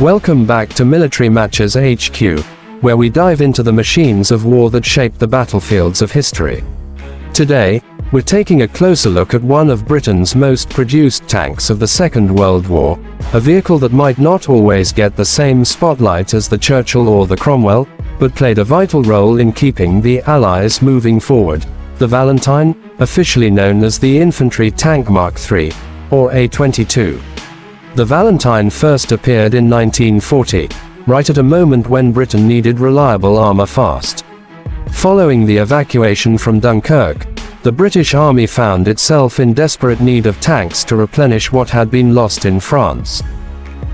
Welcome back to Military Matches HQ, where we dive into the machines of war that shaped the battlefields of history. Today, we're taking a closer look at one of Britain's most produced tanks of the Second World War, a vehicle that might not always get the same spotlight as the Churchill or the Cromwell, but played a vital role in keeping the Allies moving forward, the Valentine, officially known as the Infantry Tank Mark III, or A22. The Valentine first appeared in 1940, right at a moment when Britain needed reliable armor fast. Following the evacuation from Dunkirk, the British Army found itself in desperate need of tanks to replenish what had been lost in France.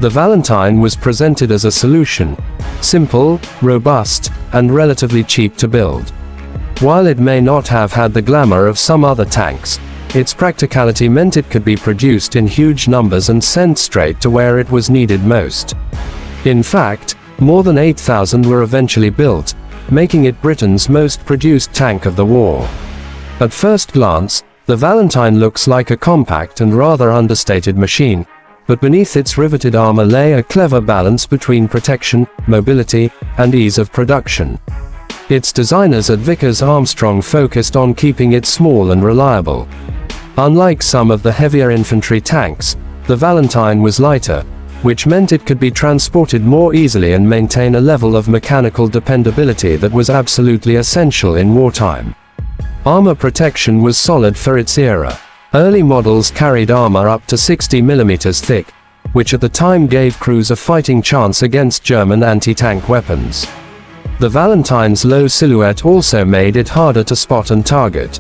The Valentine was presented as a solution: simple, robust, and relatively cheap to build. While it may not have had the glamour of some other tanks, its practicality meant it could be produced in huge numbers and sent straight to where it was needed most. In fact, more than 8,000 were eventually built, making it Britain's most produced tank of the war. At first glance, the Valentine looks like a compact and rather understated machine, but beneath its riveted armor lay a clever balance between protection, mobility, and ease of production. Its designers at Vickers Armstrong focused on keeping it small and reliable. Unlike some of the heavier infantry tanks, the Valentine was lighter, which meant it could be transported more easily and maintain a level of mechanical dependability that was absolutely essential in wartime. Armor protection was solid for its era. Early models carried armor up to 60 mm thick, which at the time gave crews a fighting chance against German anti-tank weapons. The Valentine's low silhouette also made it harder to spot and target.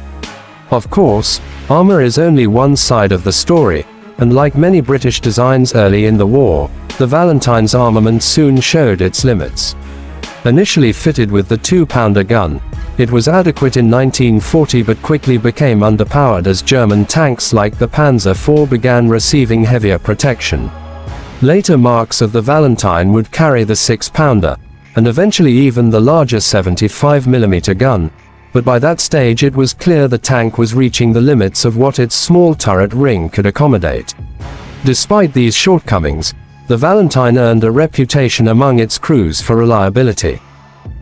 Of course, armor is only one side of the story, and like many British designs early in the war, the Valentine's armament soon showed its limits. Initially fitted with the 2-pounder gun, it was adequate in 1940 but quickly became underpowered as German tanks like the Panzer IV began receiving heavier protection. Later marks of the Valentine would carry the 6-pounder, and eventually even the larger 75mm gun, but by that stage it was clear the tank was reaching the limits of what its small turret ring could accommodate. Despite these shortcomings, the Valentine earned a reputation among its crews for reliability.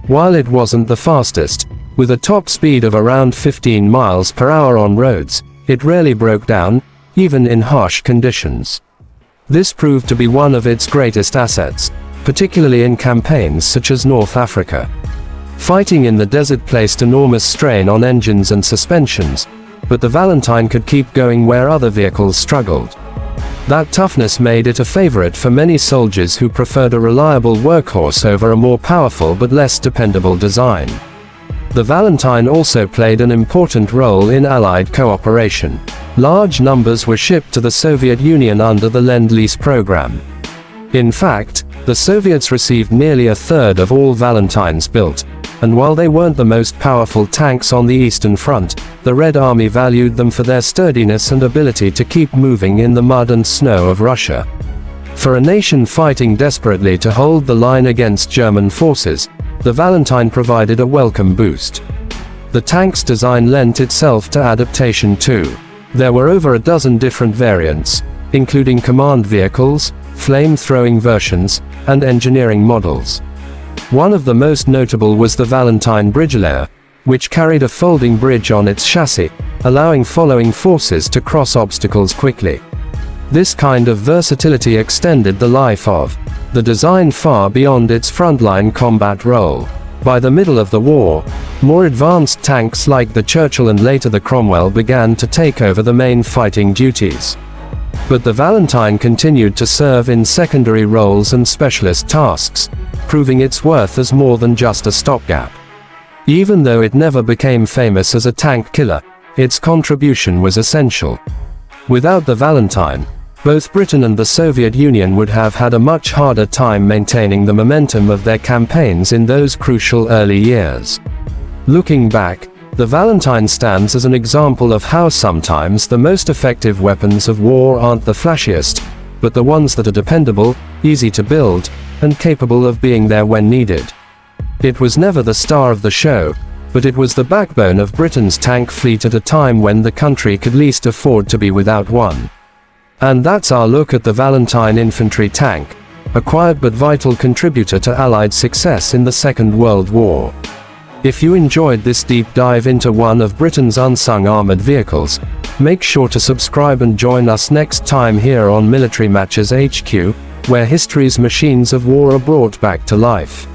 While it wasn't the fastest, with a top speed of around 15 miles per hour on roads, it rarely broke down, even in harsh conditions. This proved to be one of its greatest assets, particularly in campaigns such as North Africa. Fighting in the desert placed enormous strain on engines and suspensions, but the Valentine could keep going where other vehicles struggled. That toughness made it a favorite for many soldiers who preferred a reliable workhorse over a more powerful but less dependable design. The Valentine also played an important role in Allied cooperation. Large numbers were shipped to the Soviet Union under the Lend-Lease program. In fact, the Soviets received nearly a third of all Valentines built, and while they weren't the most powerful tanks on the Eastern Front, the Red Army valued them for their sturdiness and ability to keep moving in the mud and snow of Russia. For a nation fighting desperately to hold the line against German forces, the Valentine provided a welcome boost. The tank's design lent itself to adaptation too. There were over a dozen different variants, including command vehicles, flame-throwing versions, and engineering models. One of the most notable was the Valentine Bridge-Layer, which carried a folding bridge on its chassis, allowing following forces to cross obstacles quickly. This kind of versatility extended the life of the design far beyond its frontline combat role. By the middle of the war, more advanced tanks like the Churchill and later the Cromwell began to take over the main fighting duties. But the Valentine continued to serve in secondary roles and specialist tasks, proving its worth as more than just a stopgap. Even though it never became famous as a tank killer, its contribution was essential. Without the Valentine, both Britain and the Soviet Union would have had a much harder time maintaining the momentum of their campaigns in those crucial early years. Looking back, the Valentine stands as an example of how sometimes the most effective weapons of war aren't the flashiest, but the ones that are dependable, easy to build, and capable of being there when needed. It was never the star of the show, but it was the backbone of Britain's tank fleet at a time when the country could least afford to be without one. And that's our look at the Valentine Infantry Tank, a quiet but vital contributor to Allied success in the Second World War. If you enjoyed this deep dive into one of Britain's unsung armored vehicles, make sure to subscribe and join us next time here on Military Matches HQ, where history's machines of war are brought back to life.